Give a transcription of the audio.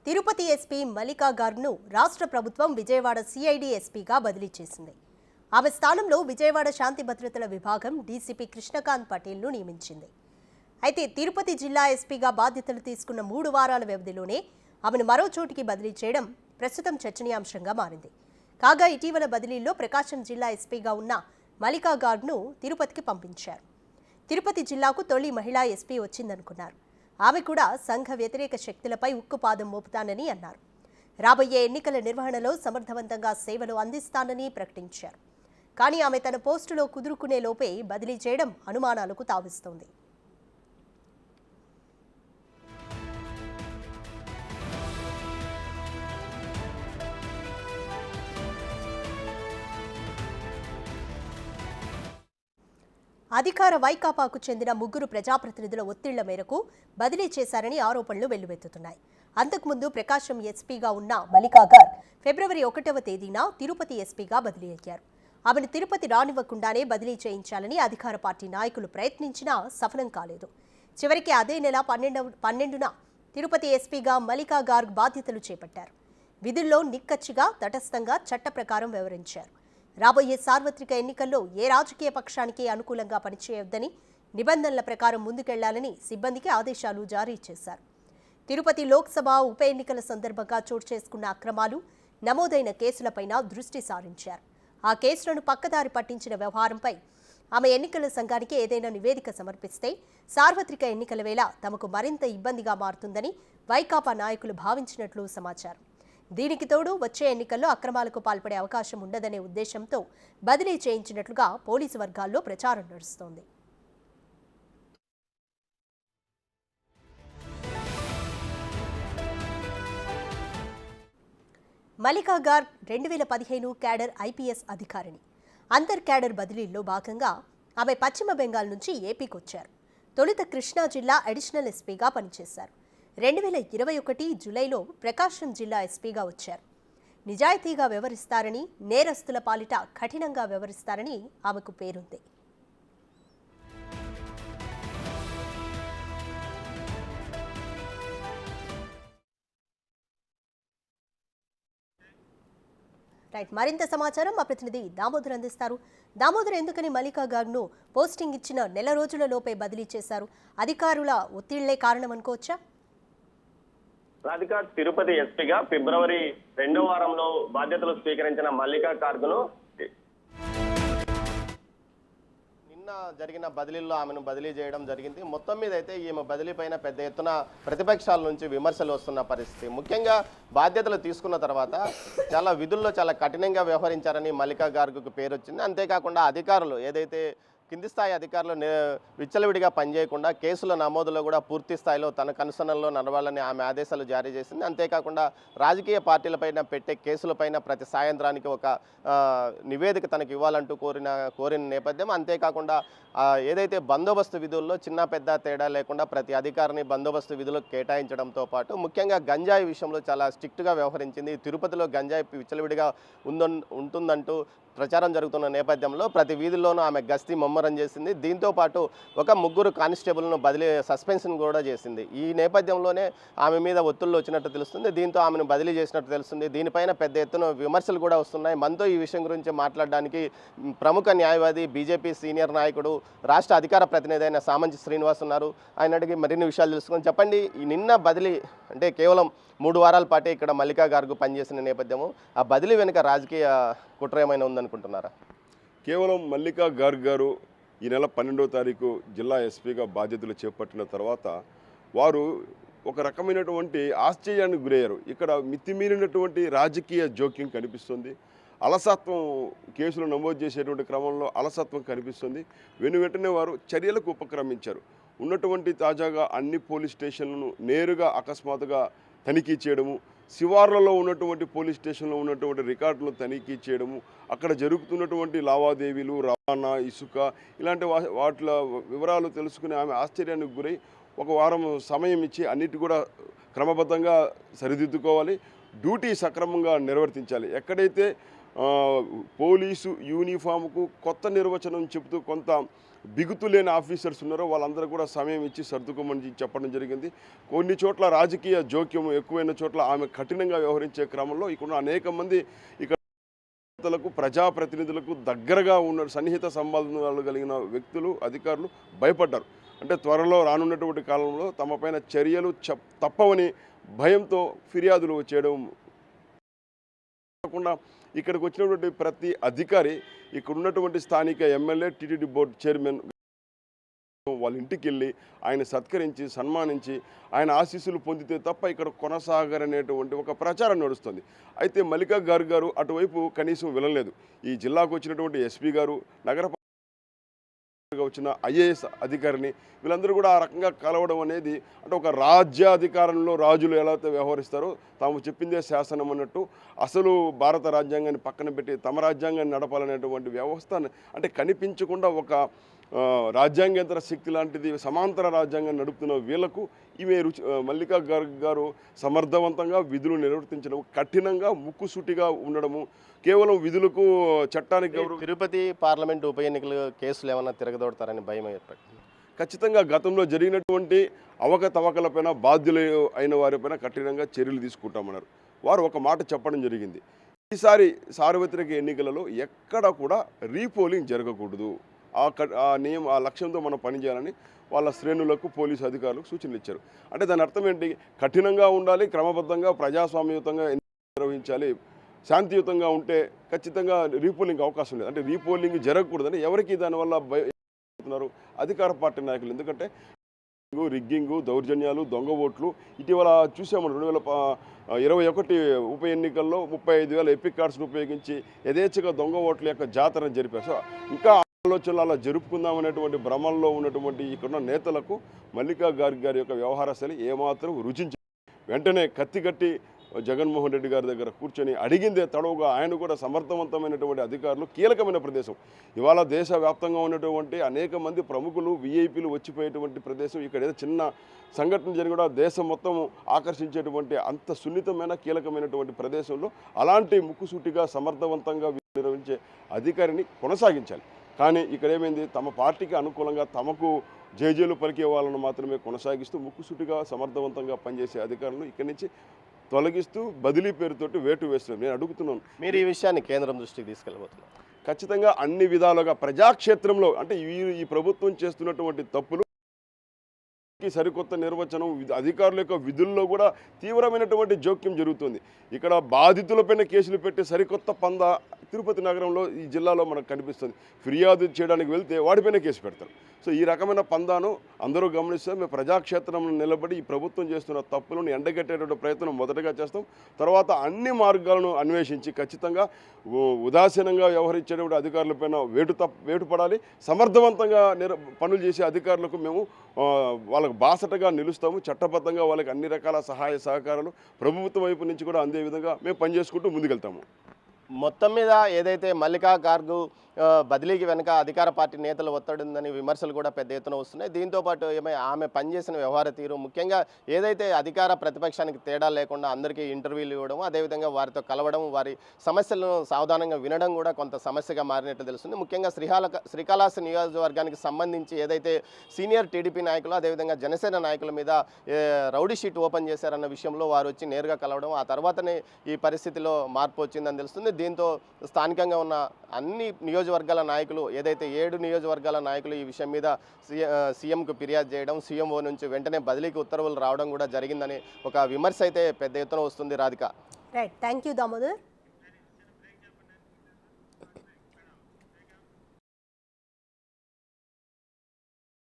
Tirupati SP Mallika గార్గ్ను రాష్ట్ర ప్రభుత్వం Vijayawada CID ఎస్పీగా బదిలీ చేసింది. ఆమె స్థానంలో విజయవాడ శాంతి భద్రతల విభాగం డీసీపీ కృష్ణకాంత్ పటేల్ను నియమించింది. అయితే తిరుపతి జిల్లా ఎస్పీగా బాధ్యతలు తీసుకున్న 3 వారాల వ్యవధిలోనే ఆమెను మరో చోటికి బదిలీ చేయడం ప్రస్తుతం చర్చనీయాంశంగా మారింది. కాగా ఇటీవల బదిలీలో ప్రకాశం జిల్లా ఎస్పీగా ఉన్న మల్లికా గార్గ్ను తిరుపతికి పంపించారు. తిరుపతి జిల్లాకు తొలి మహిళా ఎస్పీ వచ్చిందనుకున్నారు. ఆమె కూడా సంఘ వ్యతిరేక శక్తులపై ఉక్కుపాదం మోపుతానని అన్నారు. రాబోయే ఎన్నికల నిర్వహణలో సమర్థవంతంగా సేవలు అందిస్తానని ప్రకటించారు. కానీ ఆమె తన పోస్టులో కుదురుకునే లోపే బదిలీ చేయడం అనుమానాలకు తావిస్తోంది. అధికార వైకాపాకు చెందిన 3 ప్రజాప్రతినిధుల ఒత్తిళ్ల మేరకు బదిలీ చేశారని ఆరోపణలు వెల్లువెత్తుతున్నాయి. అంతకుముందు ప్రకాశం ఎస్పీగా ఉన్న మల్లికా గార్గ్ ఫిబ్రవరి 1వ తేదీన తిరుపతి ఎస్పీగా బదిలీ అయ్యారు. ఆమెను తిరుపతి రానివ్వకుండానే బదిలీ చేయించాలని అధికార పార్టీ నాయకులు ప్రయత్నించినా సఫలం కాలేదు. చివరికి అదే నెల 12న తిరుపతి ఎస్పీగా మల్లికా గార్గ్ బాధ్యతలు చేపట్టారు. విధుల్లో నిక్కచ్చిగా తటస్థంగా చట్ట ప్రకారం వ్యవహరించారు. రాబోయే సార్వత్రిక ఎన్నికల్లో ఏ రాజకీయ పక్షానికి అనుకూలంగా పనిచేయొద్దని, నిబంధనల ప్రకారం ముందుకెళ్లాలని సిబ్బందికి ఆదేశాలు జారీ చేశారు. తిరుపతి లోక్సభ ఉప ఎన్నికల సందర్భంగా చోటు చేసుకున్న అక్రమాలు, నమోదైన కేసులపైన దృష్టి సారించారు. ఆ కేసులను పక్కదారి పట్టించిన వ్యవహారంపై ఆమె ఎన్నికల సంఘానికి ఏదైనా నివేదిక సమర్పిస్తే సార్వత్రిక ఎన్నికల వేళ తమకు మరింత ఇబ్బందిగా మారుతుందని వైకాపా నాయకులు భావించినట్లు సమాచారం. దీనికి తోడు వచ్చే ఎన్నికల్లో అక్రమాలకు పాల్పడే అవకాశం ఉండదనే ఉద్దేశంతో బదిలీ చేయించినట్లుగా పోలీసు వర్గాల్లో ప్రచారం నడుస్తోంది. మల్లికా గార్గ్ 2015 క్యాడర్ ఐపీఎస్ అధికారిని. అంతర్ క్యాడర్ బదిలీల్లో భాగంగా ఆమె పశ్చిమ బెంగాల్ నుంచి ఏపీకి వచ్చారు. తొలుత కృష్ణా జిల్లా అడిషనల్ ఎస్పీగా పనిచేశారు. 2021 జూలైలో ప్రకాశం జిల్లా ఎస్పీగా వచ్చారు. నిజాయితీగా వ్యవహరిస్తారని, నేరస్తుల పాలిట కఠినంగా వ్యవహరిస్తారని ఆమెకు పేరుంది. మరింత సమాచారం మా ప్రతినిధి దామోదర్ అందిస్తారు. దామోదర్, ఎందుకని మల్లికా గార్గ్ను పోస్టింగ్ ఇచ్చిన నెల రోజుల లోపే బదిలీ చేశారు? అధికారుల ఒత్తిళ్లే కారణం అనుకోవచ్చా? రాధిక, తిరుపతి ఎస్పీగా ఫిబ్రవరి 2వ వారంలో బాధ్యతలు స్వీకరించిన మల్లికా గార్గ్ను నిన్న జరిగిన బదిలీల్లో ఆమెను బదిలీ చేయడం జరిగింది. మొత్తం మీద అయితే ఈమె బదిలీ పైన పెద్ద ఎత్తున ప్రతిపక్షాల నుంచి విమర్శలు వస్తున్న పరిస్థితి. ముఖ్యంగా బాధ్యతలు తీసుకున్న తర్వాత విధుల్లో చాలా కఠినంగా వ్యవహరించారని మల్లికా గార్గ్కు పేరు వచ్చింది. అంతేకాకుండా అధికారులు ఏదైతే కింది స్థాయి అధికారులు విచ్చలవిడిగా పనిచేయకుండా కేసుల నమోదులో కూడా పూర్తి స్థాయిలో తన కనుసనల్లో నడవాలని ఆమె ఆదేశాలు జారీ చేసింది. అంతేకాకుండా రాజకీయ పార్టీలపైన పెట్టే కేసులపైన ప్రతి సాయంత్రానికి ఒక నివేదిక తనకు ఇవ్వాలంటూ కోరిన నేపథ్యం. అంతేకాకుండా ఏదైతే బందోబస్తు విధుల్లో చిన్న పెద్ద తేడా లేకుండా ప్రతి అధికారిని బందోబస్తు విధులకు కేటాయించడంతో పాటు ముఖ్యంగా గంజాయి విషయంలో చాలా స్ట్రిక్ట్గా వ్యవహరించింది. తిరుపతిలో గంజాయి విచ్చలవిడిగా ఉంటుందంటూ ప్రచారం జరుగుతున్న నేపథ్యంలో ప్రతి వీధుల్లోనూ ఆమె గస్తీ ముమ్మరం చేసింది. దీంతో పాటు ఒక 3 కానిస్టేబుల్ను సస్పెన్షన్ కూడా చేసింది. ఈ నేపథ్యంలోనే ఆమె మీద ఒత్తిళ్లు వచ్చినట్టు తెలుస్తుంది. దీంతో ఆమెను బదిలీ చేసినట్టు తెలుస్తుంది. దీనిపైన పెద్ద ఎత్తున విమర్శలు కూడా వస్తున్నాయి. మనతో ఈ విషయం గురించి మాట్లాడడానికి ప్రముఖ న్యాయవాది, బీజేపీ సీనియర్ నాయకుడు, రాష్ట్ర అధికార ప్రతినిధి అయిన సామంచి శ్రీనివాస్ ఉన్నారు. ఆయన అడిగి మరిన్ని విషయాలు తెలుసుకొని చెప్పండి. ఈ నిన్న బదిలీ అంటే కేవలం 3 వారాల పాటే ఇక్కడ మల్లికా గార్గ్ పనిచేసిన నేపథ్యము, ఆ బదిలీ వెనుక రాజకీయ కుట్ర ఏమైనా ఉందనుకుంటున్నారా? కేవలం మల్లికా గార్గ్ గారు ఈ నెల 12వ తారీఖు జిల్లా ఎస్పీగా బాధ్యతలు చేపట్టిన తర్వాత వారు ఒక రకమైనటువంటి ఆశ్చర్యానికి గురయ్యారు. ఇక్కడ మితిమీరినటువంటి రాజకీయ జోక్యం కనిపిస్తుంది. అలసత్వం, కేసులు నమోదు చేసేటువంటి క్రమంలో అలసత్వం కనిపిస్తుంది. వెంటనే వారు చర్యలకు ఉపక్రమించారు. ఉన్నటువంటి తాజాగా అన్ని పోలీస్ స్టేషన్లను నేరుగా అకస్మాత్తుగా తనిఖీ చేయడము, శివార్లలో ఉన్నటువంటి పోలీస్ స్టేషన్లో ఉన్నటువంటి రికార్డులను తనిఖీ చేయడము, అక్కడ జరుగుతున్నటువంటి లావాదేవీలు, రవాణా, ఇసుక ఇలాంటి వాటి వివరాలు తెలుసుకుని ఆమె ఆశ్చర్యానికి గురై 1 వారం సమయం ఇచ్చి అన్నిటి కూడా క్రమబద్ధంగా సరిదిద్దుకోవాలి, డ్యూటీ సక్రమంగా నిర్వర్తించాలి. ఎక్కడైతే పోలీసు యూనిఫామ్కు కొత్త నిర్వచనం చెబుతూ కొంత బిగుతు లేని ఆఫీసర్స్ ఉన్నారో వాళ్ళందరూ కూడా సమయం ఇచ్చి సర్దుకోమని చెప్పడం జరిగింది. కొన్ని చోట్ల రాజకీయ జోక్యం ఎక్కువైన చోట్ల ఆమె కఠినంగా వ్యవహరించే క్రమంలో ఇక్కడ అనేక మంది ఇక్కడ ప్రజాప్రతినిధులకు దగ్గరగా ఉన్న సన్నిహిత సంబంధాలు కలిగిన వ్యక్తులు అధికారులు భయపడ్డారు. అంటే త్వరలో రానున్నటువంటి కాలంలో తమపైన చర్యలు తప్పవని భయంతో ఫిర్యాదులు చేయడం కాకుండా ఇక్కడికి వచ్చినటువంటి ప్రతి అధికారి ఇక్కడ ఉన్నటువంటి స్థానిక ఎమ్మెల్యే టీటీడీ బోర్డు చైర్మన్ వాళ్ళ ఇంటికి వెళ్ళి ఆయన సత్కరించి సన్మానించి ఆయన ఆశీస్సులు పొందితే తప్ప ఇక్కడ కొనసాగరనేటువంటి ఒక ప్రచారం నడుస్తుంది. అయితే మల్లికా గారు అటువైపు కనీసం వెళ్ళలేదు. ఈ జిల్లాకు వచ్చినటువంటి ఎస్పీ గారు, నగర వచ్చిన ఐఏఎస్ అధికారిని వీళ్ళందరూ కూడా ఆ రకంగా కలవడం అనేది అంటే ఒక రాజ్యాధికారంలో రాజులు ఎలా అయితే వ్యవహరిస్తారో తాము చెప్పిందే శాసనం అన్నట్టు అసలు భారత రాజ్యాంగాన్ని పక్కన పెట్టి తమ రాజ్యాంగాన్ని నడపాలనేటువంటి వ్యవస్థ అంటే కనిపించకుండా ఒక రాజ్యాంగేతర శక్తి లాంటిది సమాంతర రాజ్యాంగాన్ని నడుపుతున్న వీళ్లకు ఈమె మల్లికా గారు సమర్థవంతంగా విధులు నిర్వర్తించడం, కఠినంగా ముక్కుసూటిగా ఉండడము, కేవలం విధులకు చట్టానికి తిరుపతి పార్లమెంటు ఉప ఎన్నికలు కేసులు ఏమన్నా తిరగదోడతారని భయం ఏర్పడింది. ఖచ్చితంగా గతంలో జరిగినటువంటి అవకతవకలపైన బాధ్యులు అయిన వారిపైన కఠినంగా చర్యలు తీసుకుంటామన్నారు. వారు ఒక మాట చెప్పడం జరిగింది, ఈసారి సార్వత్రిక ఎన్నికలలో ఎక్కడ కూడా రీపోలింగ్ జరగకూడదు, ఆ లక్ష్యంతో మనం పనిచేయాలని వాళ్ళ శ్రేణులకు పోలీసు అధికారులకు సూచనలు ఇచ్చారు. అంటే దాని అర్థం ఏంటి? కఠినంగా ఉండాలి, క్రమబద్ధంగా ప్రజాస్వామ్యయుతంగా నిర్వహించాలి, శాంతియుతంగా ఉంటే ఖచ్చితంగా రీపోలింగ్ అవకాశం లేదు. అంటే రీపోలింగ్ జరగకూడదని ఎవరికి దానివల్ల భయపడుతున్నారు? అధికార పార్టీ నాయకులు. ఎందుకంటే రిగ్గింగు, దౌర్జన్యాలు, దొంగ ఓట్లు ఇటీవల చూసాము. 2021 ఉప ఎన్నికల్లో 35,000 ఎపిక్ కార్డ్స్ను ఉపయోగించి యథేచ్ఛగా దొంగ ఓట్ల యొక్క జాతరను జరిపారు. సో ఇంకా ఆలోచనలు అలా జరుపుకుందాం అనేటువంటి భ్రమంలో ఉన్నటువంటి ఇక్కడున్న నేతలకు మల్లికా గారి యొక్క వ్యవహార శైలి ఏమాత్రం రుచించి వెంటనే కత్తి కట్టి జగన్మోహన్ రెడ్డి గారి దగ్గర కూర్చొని అడిగిందే తడవుగా ఆయన కూడా సమర్థవంతమైనటువంటి అధికారులు కీలకమైన ప్రదేశం. ఇవాళ దేశవ్యాప్తంగా ఉన్నటువంటి అనేక మంది ప్రముఖులు విఐపీలు వచ్చిపోయేటువంటి ప్రదేశం. ఇక్కడ ఏదో చిన్న సంఘటన జరిగి కూడా దేశం మొత్తం ఆకర్షించేటువంటి అంత సున్నితమైన కీలకమైనటువంటి ప్రదేశంలో అలాంటి ముక్కుసూటిగా సమర్థవంతంగా నిర్వహించే అధికారిని కొనసాగించాలి. కానీ ఇక్కడ ఏమైంది? తమ పార్టీకి అనుకూలంగా తమకు జేజేలు పలికే వాళ్ళను మాత్రమే కొనసాగిస్తూ ముక్కుసూటిగా సమర్థవంతంగా పనిచేసే అధికారులను ఇక్కడి నుంచి తొలగిస్తూ బదిలీ పేరుతోటి వేటు వేస్తున్నాం. నేను అడుగుతున్నాను, మీరు ఈ విషయాన్ని కేంద్రం దృష్టికి తీసుకెళ్ళబోతున్నారు? ఖచ్చితంగా అన్ని విధాలుగా ప్రజాక్షేత్రంలో అంటే ఈ ప్రభుత్వం చేస్తున్నటువంటి తప్పులు సరికొత్త నిర్వచనం, అధికారుల యొక్క విధుల్లో కూడా తీవ్రమైనటువంటి జోక్యం జరుగుతుంది. ఇక్కడ బాధితులపైన కేసులు పెట్టే సరికొత్త పంద తిరుపతి నగరంలో ఈ జిల్లాలో మనకు కనిపిస్తుంది. ఫిర్యాదు చేయడానికి వెళ్తే వాడిపైన కేసు పెడతారు. సో ఈ రకమైన పందాను అందరూ గమనిస్తాం. మేము ప్రజాక్షేత్రంలో నిలబడి ఈ ప్రభుత్వం చేస్తున్న తప్పులను ఎండగట్టేటువంటి ప్రయత్నం మొదటగా చేస్తాం. తర్వాత అన్ని మార్గాలను అన్వేషించి ఖచ్చితంగా ఉదాసీనంగా వ్యవహరించేటువంటి అధికారులపైన వేటు పడాలి. సమర్థవంతంగా పనులు చేసే అధికారులకు మేము వాళ్ళకు బాసటగా నిలుస్తాము. చట్టబద్ధంగా వాళ్ళకి అన్ని రకాల సహాయ సహకారాలు ప్రభుత్వం వైపు నుంచి కూడా అందే విధంగా మేము పనిచేసుకుంటూ ముందుకెళ్తాము. మొత్తం మీద ఏదైతే మల్లికా గార్గు బదిలీకి వెనుక అధికార పార్టీ నేతలు ఒత్తిడి ఉందని విమర్శలు కూడా పెద్ద ఎత్తున వస్తున్నాయి. దీంతోపాటు ఆమె పనిచేసిన వ్యవహార తీరు, ముఖ్యంగా ఏదైతే అధికార ప్రతిపక్షానికి తేడా లేకుండా అందరికీ ఇంటర్వ్యూలు ఇవ్వడం, అదేవిధంగా వారితో కలవడం, వారి సమస్యలను సావధానంగా వినడం కూడా కొంత సమస్యగా మారినట్లు తెలుస్తుంది. ముఖ్యంగా శ్రీకాళహస్తి నియోజకవర్గానికి సంబంధించి ఏదైతే సీనియర్ టీడీపీ నాయకులు అదేవిధంగా జనసేన నాయకుల మీద రౌడీ షీట్ ఓపెన్ చేశారన్న విషయంలో వారు వచ్చి నేరుగా కలవడం, ఆ తర్వాతనే ఈ పరిస్థితిలో మార్పు వచ్చిందని తెలుస్తుంది. దీంతో స్థానికంగా ఉన్న అన్ని నియోజకవర్గాల నాయకులు ఏదైతే 7 నియోజకవర్గాల నాయకులు ఈ విషయం మీద సీఎంకు ఫిర్యాదు చేయడం, సీఎంఓ నుంచి వెంటనే బదిలీకి ఉత్తర్వులు రావడం కూడా జరిగిందని ఒక విమర్శ అయితే పెద్ద ఎత్తున వస్తుంది. Radhika, right, thank you Damodar.